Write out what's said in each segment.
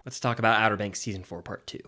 Let's talk about Outer Banks Season 4 Part 2.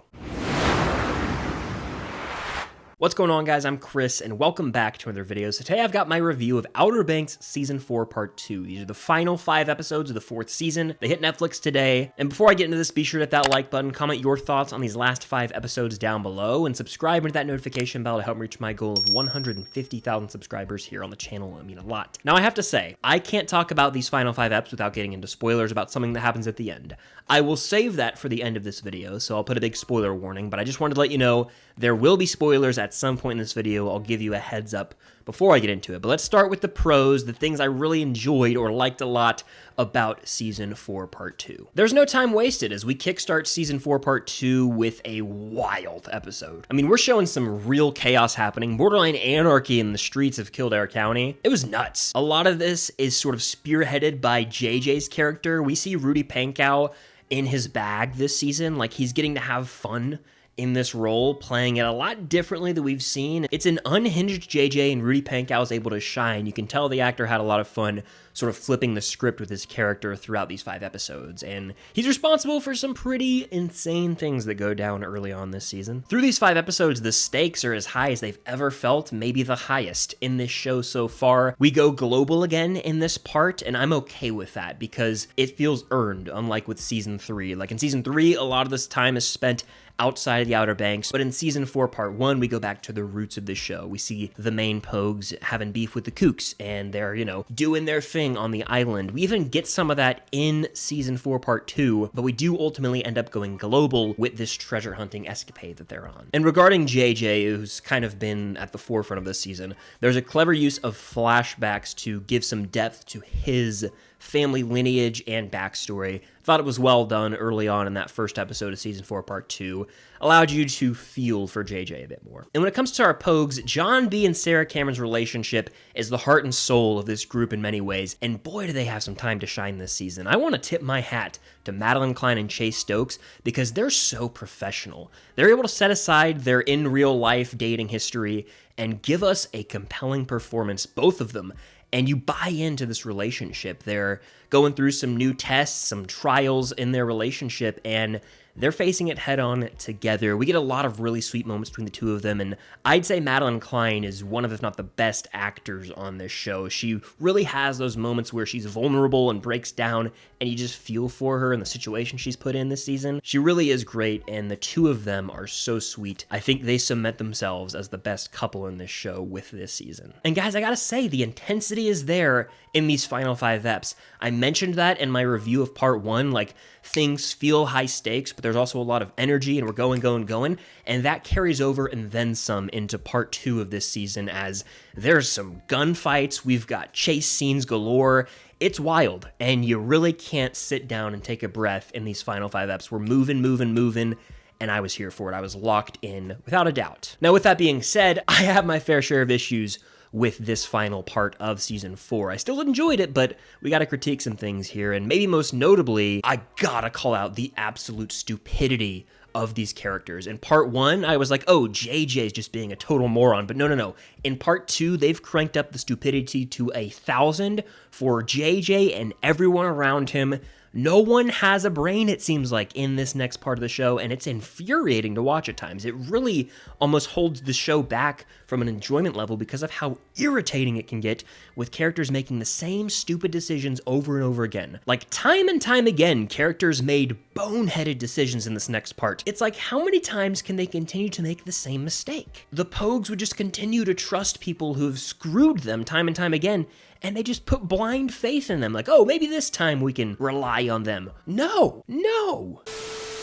What's going on, guys? I'm Chris, and welcome back to another video. So today I've got my review of Outer Banks Season 4 Part 2. These are the final 5 episodes of the 4th season. They hit Netflix today. And before I get into this, be sure to hit that like button, comment your thoughts on these last 5 episodes down below, and subscribe and hit that notification bell to help me reach my goal of 150,000 subscribers here on the channel. I mean, a lot. Now, I have to say, I can't talk about these final 5 episodes without getting into spoilers about something that happens at the end. I will save that for the end of this video, so I'll put a big spoiler warning, but I just wanted to let you know there will be spoilers at some point in this video. I'll give you a heads up before I get into it. But let's start with the pros, the things I really enjoyed or liked a lot about Season 4 Part 2. There's no time wasted as we kickstart Season 4 Part 2 with a wild episode. I mean, we're showing some real chaos happening, borderline anarchy in the streets of Kildare County. It was nuts. A lot of this is sort of spearheaded by JJ's character. We see Rudy Pankow in his bag this season, like he's getting to have fun in this role, playing it a lot differently than we've seen. It's an unhinged JJ, and Rudy Pankow is able to shine. You can tell the actor had a lot of fun sort of flipping the script with his character throughout these 5 episodes, and he's responsible for some pretty insane things that go down early on this season. Through these 5 episodes, the stakes are as high as they've ever felt, maybe the highest in this show so far. We go global again in this part, and I'm okay with that because it feels earned, unlike with Season 3. Like in Season 3, a lot of this time is spent outside of the Outer Banks, but in Season 4 Part 1, we go back to the roots of the show. We see the main Pogues having beef with the Kooks, and they're, doing their thing on the island. We even get some of that in Season 4 Part 2, but we do ultimately end up going global with this treasure hunting escapade that they're on. And regarding JJ, who's kind of been at the forefront of this season, there's a clever use of flashbacks to give some depth to his family lineage and backstory. Thought it was well done early on in that first episode of Season 4 Part 2. Allowed you to feel for JJ a bit more. And when it comes to our Pogues, John B and Sarah Cameron's relationship is the heart and soul of this group in many ways, and boy do they have some time to shine this season. I want to tip my hat to Madelyn, Cline, and Chase Stokes because they're so professional. They're able to set aside their in real life dating history and give us a compelling performance, both of them. And you buy into this relationship. They're going through some new tests, some trials in their relationship, and they're facing it head on together. We get a lot of really sweet moments between the two of them, and I'd say Madelyn Cline is one of, if not the best actors on this show. She really has those moments where she's vulnerable and breaks down, and you just feel for her and the situation she's put in this season. She really is great, and the two of them are so sweet. I think they cement themselves as the best couple in this show with this season. And guys, I gotta say, the intensity is there in these final 5 eps. I mentioned that in my review of Part 1, like, things feel high stakes, but there's also a lot of energy, and we're going, and that carries over and then some into Part 2 of this season as there's some gunfights, we've got chase scenes galore. It's wild, and you really can't sit down and take a breath in these final 5 eps. We're moving, and I was here for it. I was locked in, without a doubt. Now, with that being said, I have my fair share of issues with this final part of Season 4. I still enjoyed it, but we gotta critique some things here, and maybe most notably, I gotta call out the absolute stupidity of these characters. In Part 1, I was like, oh, JJ's just being a total moron, but no. In Part 2, they've cranked up the stupidity to 1,000 for JJ and everyone around him. No one has a brain, it seems like, in this next part of the show, and it's infuriating to watch at times. It really almost holds the show back from an enjoyment level because of how irritating it can get with characters making the same stupid decisions over and over again. Like, time and time again, characters made boneheaded decisions in this next part. It's like, how many times can they continue to make the same mistake? The Pogues would just continue to trust people who have screwed them time and time again, and they just put blind faith in them, like, oh, maybe this time we can rely on them. No.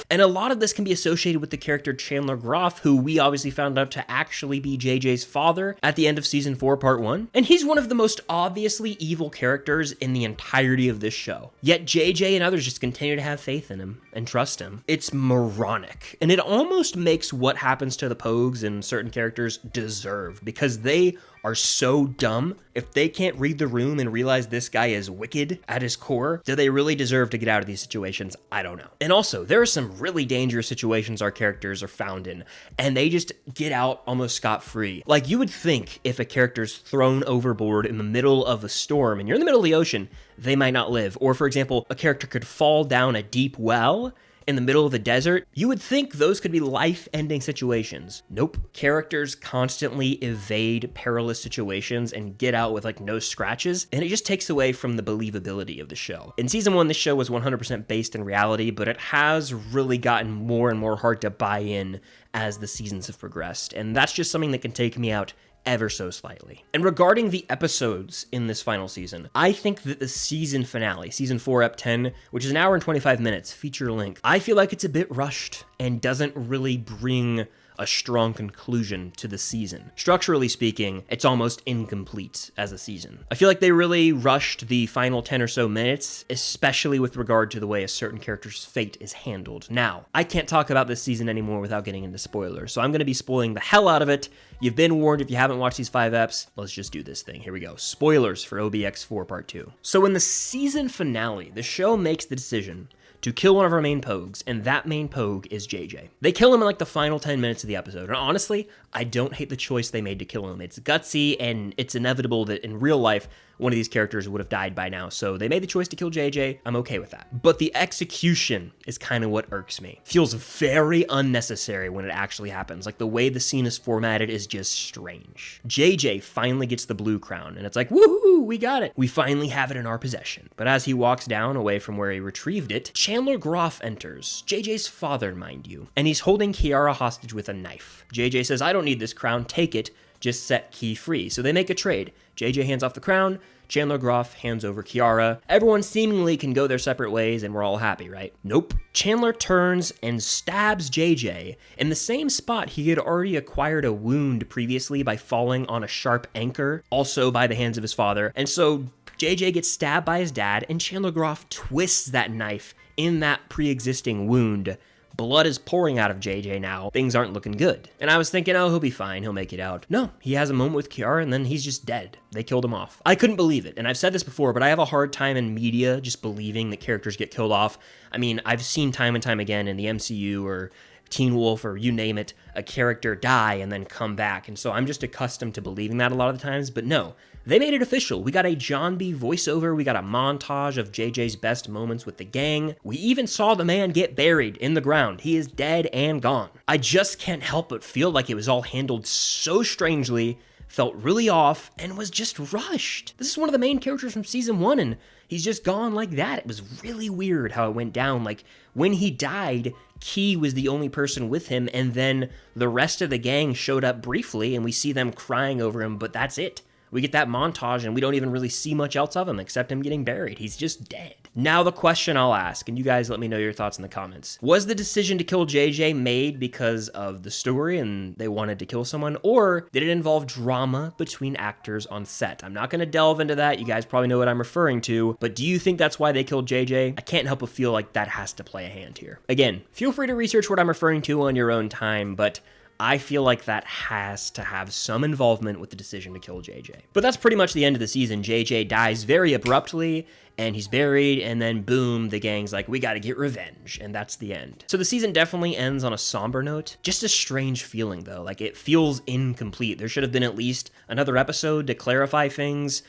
And a lot of this can be associated with the character Chandler Groff, who we obviously found out to actually be JJ's father at the end of Season 4, Part 1. And he's one of the most obviously evil characters in the entirety of this show. Yet JJ and others just continue to have faith in him and trust him. It's moronic. And it almost makes what happens to the Pogues and certain characters deserved, because they are so dumb. If they can't read the room and realize this guy is wicked at his core, do they really deserve to get out of these situations? I don't know. And also, there are some really dangerous situations our characters are found in, and they just get out almost scot-free. Like, you would think if a character's thrown overboard in the middle of a storm and you're in the middle of the ocean, they might not live. Or, for example, a character could fall down a deep well in the middle of the desert, you would think those could be life-ending situations. Nope. Characters constantly evade perilous situations and get out with like no scratches, and it just takes away from the believability of the show. In season 1, the show was 100% based in reality, but it has really gotten more and more hard to buy in as the seasons have progressed, and that's just something that can take me out ever so slightly. And regarding the episodes in this final season, I think that the season finale, season 4, ep 10, which is an hour and 25 minutes, feature length, I feel like it's a bit rushed and doesn't really bring a strong conclusion to the season. Structurally speaking, it's almost incomplete as a season. I feel like they really rushed the final 10 or so minutes, especially with regard to the way a certain character's fate is handled. Now, I can't talk about this season anymore without getting into spoilers, so I'm going to be spoiling the hell out of it. You've been warned if you haven't watched these 5 eps. Let's just do this thing. Here we go. Spoilers for OBX 4 Part 2. So in the season finale, the show makes the decision to kill one of our main pogues, and that main pogue is JJ. They kill him in like the final 10 minutes of the episode, and honestly, I don't hate the choice they made to kill him. It's gutsy, and it's inevitable that in real life, one of these characters would have died by now, so they made the choice to kill JJ. I'm okay with that. But the execution is kind of what irks me. Feels very unnecessary when it actually happens. Like the way the scene is formatted is just strange. JJ finally gets the blue crown, and it's like, woohoo, we got it. We finally have it in our possession. But as he walks down away from where he retrieved it, Chandler Groff enters, JJ's father, mind you, and he's holding Kiara hostage with a knife. JJ says, I don't need this crown, take it. Just set Key free. So they make a trade. JJ hands off the crown, Chandler Groff hands over Kiara. Everyone seemingly can go their separate ways and we're all happy, right? Nope. Chandler turns and stabs JJ in the same spot he had already acquired a wound previously by falling on a sharp anchor, also by the hands of his father. And so JJ gets stabbed by his dad, and Chandler Groff twists that knife in that pre-existing wound. Blood is pouring out of JJ now. Things aren't looking good. And I was thinking, oh, he'll be fine. He'll make it out. No, he has a moment with Kiara and then he's just dead. They killed him off. I couldn't believe it. And I've said this before, but I have a hard time in media just believing that characters get killed off. I mean, I've seen time and time again in the MCU or Teen Wolf or you name it, a character die and then come back. And so I'm just accustomed to believing that a lot of the times, but no. They made it official. We got a John B. voiceover. We got a montage of JJ's best moments with the gang. We even saw the man get buried in the ground. He is dead and gone. I just can't help but feel like it was all handled so strangely, felt really off, and was just rushed. This is one of the main characters from season 1, and he's just gone like that. It was really weird how it went down. Like, when he died, Key was the only person with him, and then the rest of the gang showed up briefly, and we see them crying over him, but that's it. We get that montage and we don't even really see much else of him except him getting buried. He's just dead. Now the question I'll ask, and you guys let me know your thoughts in the comments. Was the decision to kill JJ made because of the story and they wanted to kill someone, or did it involve drama between actors on set? I'm not going to delve into that. You guys probably know what I'm referring to, but do you think that's why they killed JJ? I can't help but feel like that has to play a hand here. Again, feel free to research what I'm referring to on your own time, but I feel like that has to have some involvement with the decision to kill JJ. But that's pretty much the end of the season. JJ dies very abruptly, and he's buried, and then boom, the gang's like, we gotta get revenge, and that's the end. So the season definitely ends on a somber note. Just a strange feeling, though. Like, it feels incomplete. There should have been at least another episode to clarify things,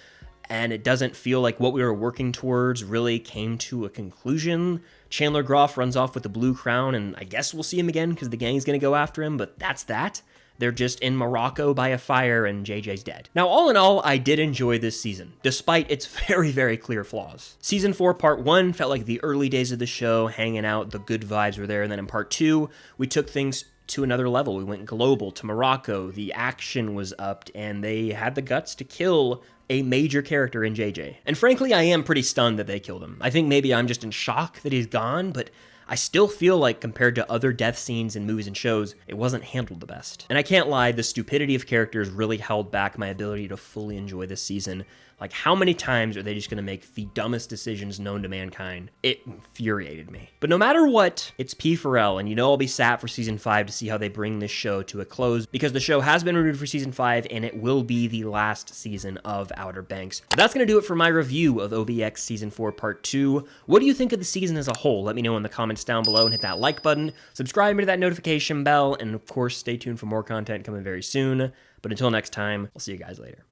and it doesn't feel like what we were working towards really came to a conclusion. Chandler Groff runs off with the blue crown, and I guess we'll see him again because the gang's gonna go after him, but that's that. They're just in Morocco by a fire, and JJ's dead. Now, all in all, I did enjoy this season, despite its very, very clear flaws. Season 4, Part 1 felt like the early days of the show, hanging out, the good vibes were there, and then in Part 2, we took things to another level. We went global to Morocco, the action was upped, and they had the guts to kill a major character in JJ. And frankly, I am pretty stunned that they killed him. I think maybe I'm just in shock that he's gone, but I still feel like compared to other death scenes in movies and shows, it wasn't handled the best. And I can't lie, the stupidity of characters really held back my ability to fully enjoy this season. Like, how many times are they just going to make the dumbest decisions known to mankind? It infuriated me. But no matter what, it's P4L, and you know I'll be sat for Season 5 to see how they bring this show to a close, because the show has been renewed for Season 5, and it will be the last season of Outer Banks. But that's going to do it for my review of OBX Season 4 Part 2. What do you think of the season as a whole? Let me know in the comments down below, and hit that like button, subscribe to that notification bell, and of course, stay tuned for more content coming very soon. But until next time, I'll see you guys later.